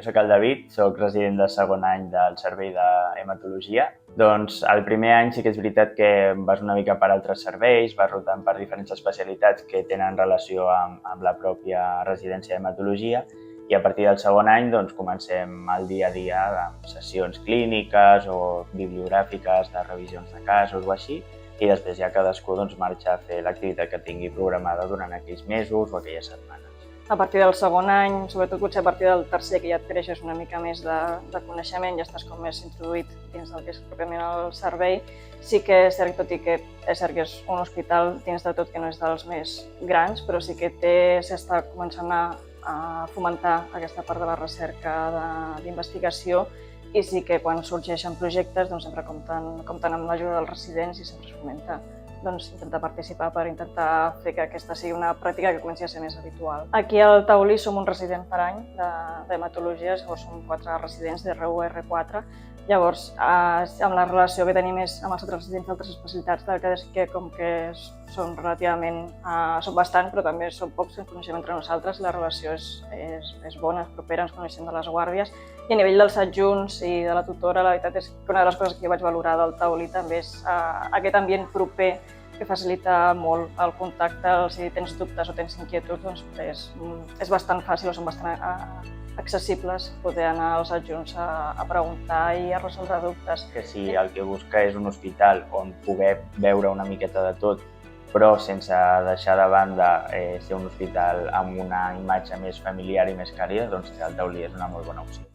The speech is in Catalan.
Jo soc el David, soc resident de segon any del servei d'hematologia. Doncs el primer any sí que és veritat que vas una mica per altres serveis, vas rotant per diferents especialitats que tenen relació amb la pròpia residència d'hematologia i a partir del segon any doncs, comencem el dia a dia amb sessions clíniques o bibliogràfiques de revisions de casos o així i després ja cadascú doncs, marxa a fer l'activitat que tingui programada durant aquells mesos o aquelles setmanes. A partir del segon any, sobretot potser a partir del tercer, que ja et creixes una mica més de coneixement, ja estàs com més introduït dins del que és pròpiament el servei, sí que és cert, tot i que és cert que és un hospital dins de tot que no és dels més grans, però sí que s'està començant a fomentar aquesta part de la recerca d'investigació i sí que quan sorgeixen projectes doncs sempre compten amb l'ajuda dels residents i sempre es fomenta intentar participar per intentar fer que aquesta sigui una pràctica que comenci a ser més habitual. Aquí al Taulí som un resident per any d'hematologia, llavors som 4 residents de R1 a R4. Llavors, amb la relació que tenim és amb els altres residents d'altres especialitats, que com que són relativament, són bastants, però també són pocs que ens coneixem entre nosaltres, la relació és bona, és propera, ens coneixem de les guàrdies. I a nivell dels adjunts i de la tutora, la veritat és que una de les coses que jo vaig valorar del Taulí també és aquest ambient proper que facilita molt el contacte. Si tens dubtes o tens inquietuds, doncs és bastant fàcil o són bastant accessibles poder anar als adjunts a preguntar i a resoldre dubtes. Que si el que busca és un hospital on poder veure una miqueta de tot, però sense deixar de banda ser un hospital amb una imatge més familiar i més càlida, doncs el Taulí és una molt bona opció.